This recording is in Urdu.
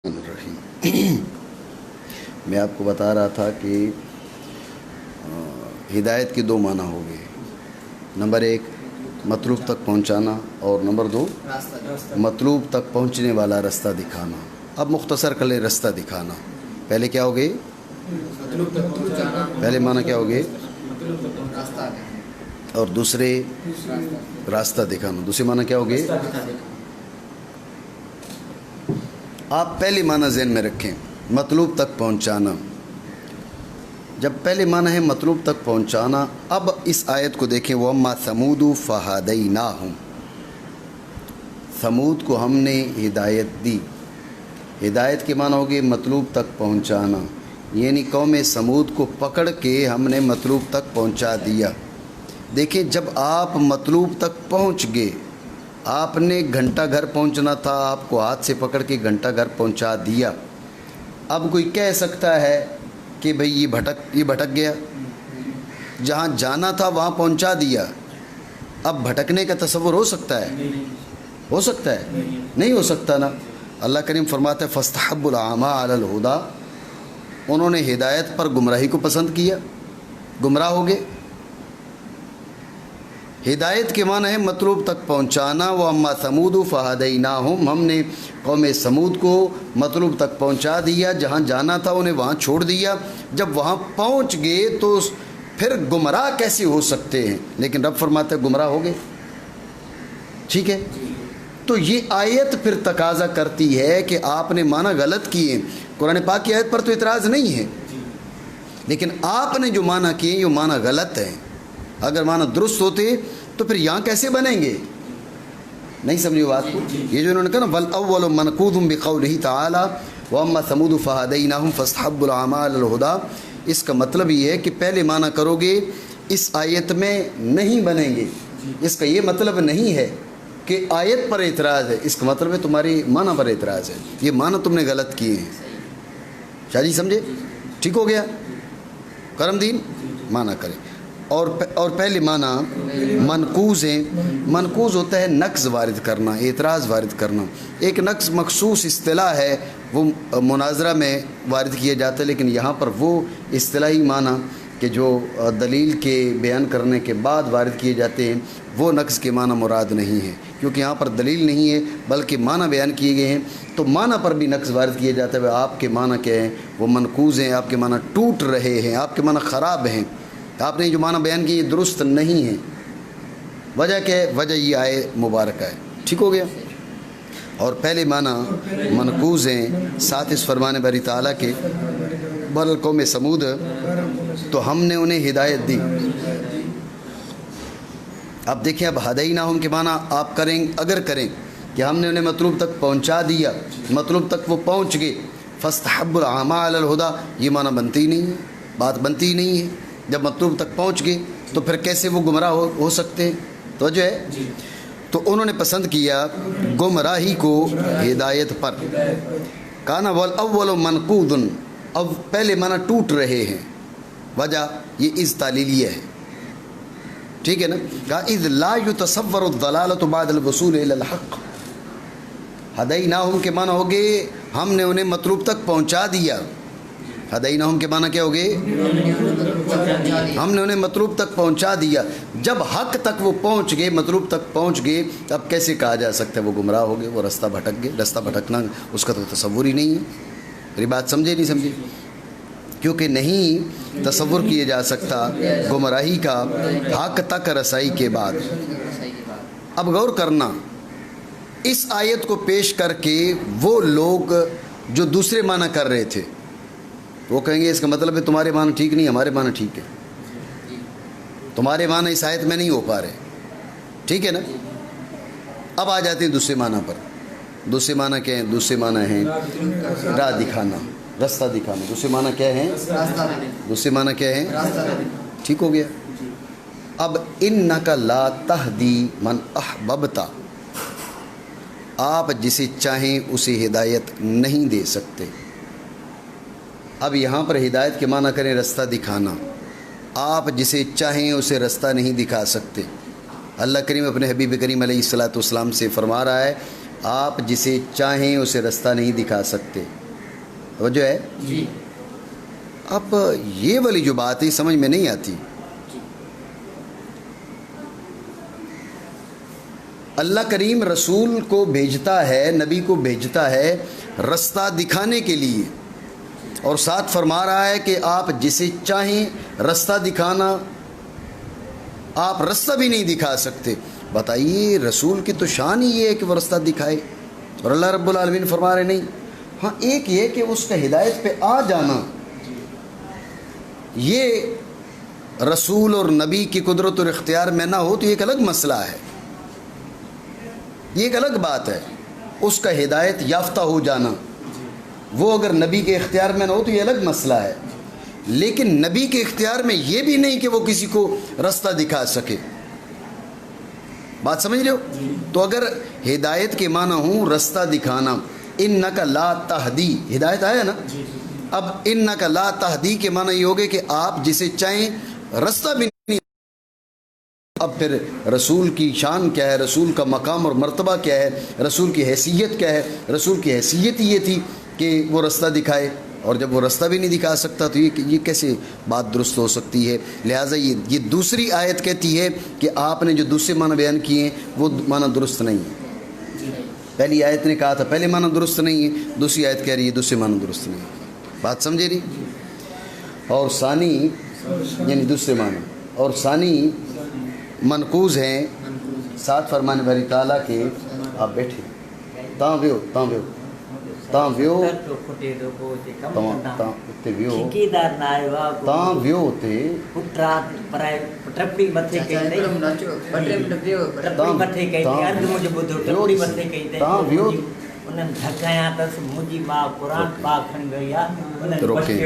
الرحیم میں آپ کو بتا رہا تھا کہ ہدایت کے دو معنی ہو گئے. نمبر ایک مطلوب تک پہنچانا اور نمبر دو مطلوب تک پہنچنے والا رستہ دکھانا. اب مختصر کر لیں رستہ دکھانا. پہلے کیا ہو گئے؟ پہلے معنی کیا ہو گئے؟ اور دوسرے راستہ دکھانا. دوسرے معنی کیا ہو گئے؟ آپ پہلے معنی ذہن میں رکھیں، مطلوب تک پہنچانا. جب پہلے معنی ہے مطلوب تک پہنچانا، اب اس آیت کو دیکھیں. وَأَمَّا ثَمُودُ فَهَدَيْنَاهُمْ، ثمود کو ہم نے ہدایت دی. ہدایت کے معنی ہوگی مطلوب تک پہنچانا، یعنی قوم ثمود کو پکڑ کے ہم نے مطلوب تک پہنچا دیا. دیکھیں جب آپ مطلوب تک پہنچ گئے، آپ نے گھنٹہ گھر پہنچنا تھا، آپ کو ہاتھ سے پکڑ کے گھنٹہ گھر پہنچا دیا. اب کوئی کہہ سکتا ہے کہ بھئی یہ بھٹک گیا، جہاں جانا تھا وہاں پہنچا دیا. اب بھٹکنے کا تصور ہو سکتا ہے؟ ہو سکتا ہے؟ نہیں ہو سکتا نا. اللہ کریم فرماتا ہے فَاسْتَحَبُّوا الْأَعْمَىٰ عَلَى الْهُدَىٰ، انہوں نے ہدایت پر گمراہی کو پسند کیا، گمراہ ہو گئے. ہدایت کے معنی ہے مطلوب تک پہنچانا. وَأَمَّا ثَمُودُ فَهَدَيْنَاهُمْ، ہم نے قوم ثمود کو مطلوب تک پہنچا دیا، جہاں جانا تھا انہیں وہاں چھوڑ دیا. جب وہاں پہنچ گئے تو پھر گمراہ کیسے ہو سکتے ہیں؟ لیکن رب فرماتے ہیں گمراہ ہو گئے. ٹھیک ہے، تو یہ آیت پھر تقاضا کرتی ہے کہ آپ نے معنی غلط کیے. قرآن پاک کی آیت پر تو اعتراض نہیں ہے، لیکن آپ نے جو معنی کیے یہ معنی غلط ہے. اگر معنی درست ہوتے تو پھر یہاں کیسے بنیں گے؟ نہیں سمجھے بات کو؟ یہ جو انہوں نے کہا نا وَالْأَوَّلُ مَنْقُوضٌ بِقَوْلِهِ تَعَالَى وَأَمَّا ثَمُودُ فَهَدَيْنَاهُمْ فَاسْتَحَبُّوا الْأَعْمَىٰ عَلَى الْهُدَىٰ. اس کا مطلب یہ ہے کہ پہلے معنی کرو گے اس آیت میں نہیں بنیں گے. اس کا یہ مطلب نہیں ہے کہ آیت پر اعتراض ہے، اس کا مطلب ہے تمہاری معنی پر اعتراض ہے، یہ معنی تم نے غلط کیے ہیں. شاہ جی سمجھے؟ ٹھیک ہو گیا؟ کرم دین معنی کریں. اور پہلے معنی منقوض ہیں. منقوض ہوتا ہے نقص وارد کرنا، اعتراض وارد کرنا. ایک نقص مخصوص اصطلاح ہے، وہ مناظرہ میں وارد کیا جاتا ہے، لیکن یہاں پر وہ اصطلاحی معنی کہ جو دلیل کے بیان کرنے کے بعد وارد کیے جاتے ہیں وہ نقص کے معنی مراد نہیں ہے، کیونکہ یہاں پر دلیل نہیں ہے بلکہ معنی بیان کیے گئے ہیں. تو معنی پر بھی نقص وارد کیا جاتا ہے. آپ کے معنی کیا ہیں؟ وہ منقوض ہیں، آپ کے معنی ٹوٹ رہے ہیں، آپ کے معنی خراب ہیں، آپ نے جو معنی بیان کی یہ درست نہیں ہے. وجہ کیا ہے؟ وجہ یہ آئے مبارکہ ہے. ٹھیک ہو گیا؟ اور پہلے معنی منقوض ہیں ساتھ اس فرمان باری تعالیٰ کے بل قوم ثمود تو ہم نے انہیں ہدایت دی. اب دیکھیں اب ہدیناہم کے معنی آپ کریں اگر کریں کہ ہم نے انہیں مطلوب تک پہنچا دیا، مطلوب تک وہ پہنچ گئے. فاستحبوا الأعمىٰ علی الهدىٰ، یہ معنی بنتی نہیں ہے، بات بنتی نہیں ہے. جب مطلوب تک پہنچ گئے تو پھر کیسے وہ گمراہ ہو سکتے ہیں؟ تو جو ہے تو انہوں نے پسند کیا گمراہی کو ہدایت پر. کانا والاول منقوض، اب پہلے معنی ٹوٹ رہے ہیں. وجہ یہ از تعلیلیہ ہے. ٹھیک ہے نا؟ کہا اذ لا يتصور الضلالۃ بعد الوصول الى الحق. ہدیناہم کے معنی ہو گئے ہم نے انہیں مطلوب تک پہنچا دیا. ہدیناہم کے معنی کیا ہو گئے؟ ہم نے انہیں مطلوب تک پہنچا دیا. جب حق تک وہ پہنچ گئے، مطلوب تک پہنچ گئے، اب کیسے کہا جا سکتا ہے وہ گمراہ ہو گئے، وہ رستہ بھٹک گئے؟ رستہ بھٹکنا اس کا تو تصور ہی نہیں ہے. میری بات سمجھے نہیں سمجھے؟ کیونکہ نہیں تصور کیے جا سکتا گمراہی کا حق تک رسائی کے بعد. اب غور کرنا اس آیت کو پیش کر کے وہ لوگ جو دوسرے معنی کر رہے تھے وہ کہیں گے اس کا مطلب ہے تمہارے معنی ٹھیک نہیں، ہمارے معنی ٹھیک ہے، تمہارے معنی اس آیت میں نہیں ہو پا رہے. ٹھیک ہے نا؟ اب آ جاتے ہیں دوسرے معنی پر. دوسرے معنی کیا ہیں؟ دوسرے معنی ہیں راہ دکھانا، رستہ دکھانا. دوسرے معنی کیا ہیں؟ دوسرے معنی کیا ہیں؟ ٹھیک ہو گیا؟ اب انک لا تہدی من احببت، آپ جسے چاہیں اسے ہدایت نہیں دے سکتے. اب یہاں پر ہدایت کے معنی کریں رستہ دکھانا. آپ جسے چاہیں اسے رستہ نہیں دکھا سکتے. اللہ کریم اپنے حبیب کریم علیہ الصلوۃ والسلام سے فرما رہا ہے آپ جسے چاہیں اسے رستہ نہیں دکھا سکتے. توجہ ہے جی. اب یہ والی جو بات ہے سمجھ میں نہیں آتی. اللہ کریم رسول کو بھیجتا ہے, نبی کو بھیجتا ہے رستہ دکھانے کے لیے, اور ساتھ فرما رہا ہے کہ آپ جسے چاہیں رستہ دکھانا, آپ رستہ بھی نہیں دکھا سکتے. بتائیے رسول کی تو شان ہی یہ ہے کہ وہ رستہ دکھائے, اور اللہ رب العالمین فرما رہے نہیں. ہاں ایک یہ کہ اس کا ہدایت پہ آ جانا, یہ رسول اور نبی کی قدرت اور اختیار میں نہ ہو تو یہ ایک الگ مسئلہ ہے, یہ ایک الگ بات ہے. اس کا ہدایت یافتہ ہو جانا وہ اگر نبی کے اختیار میں نہ ہو تو یہ الگ مسئلہ ہے. لیکن نبی کے اختیار میں یہ بھی نہیں کہ وہ کسی کو رستہ دکھا سکے. بات سمجھ رہے ہو؟ تو اگر ہدایت کے معنی ہوں رستہ دکھانا, انک لا تہدی, ہدایت آیا نا. اب انک لا تہدی کے معنی یہ ہوگے کہ آپ جسے چاہیں رستہ بھی نہیں. اب پھر رسول کی شان کیا ہے, رسول کا مقام اور مرتبہ کیا ہے, رسول کی حیثیت کیا ہے؟ رسول کی حیثیت یہ تھی کہ وہ رستہ دکھائے, اور جب وہ رستہ بھی نہیں دکھا سکتا تو یہ کیسے بات درست ہو سکتی ہے؟ لہٰذا یہ دوسری آیت کہتی ہے کہ آپ نے جو دوسرے معنی بیان کیے ہیں وہ معنی درست نہیں ہے. پہلی آیت نے کہا تھا پہلے معنی درست نہیں ہے, دوسری آیت کہہ رہی ہے دوسرے معنی درست نہیں ہے. بات سمجھے نہیں؟ اور ثانی یعنی دوسرے معنی, اور ثانی منقوض ہیں ساتھ فرمانے باری تعالیٰ کے. آپ بیٹھے تاں ویو تاں ویو تاں ویو تے ویو تاں ویو تے روکیں.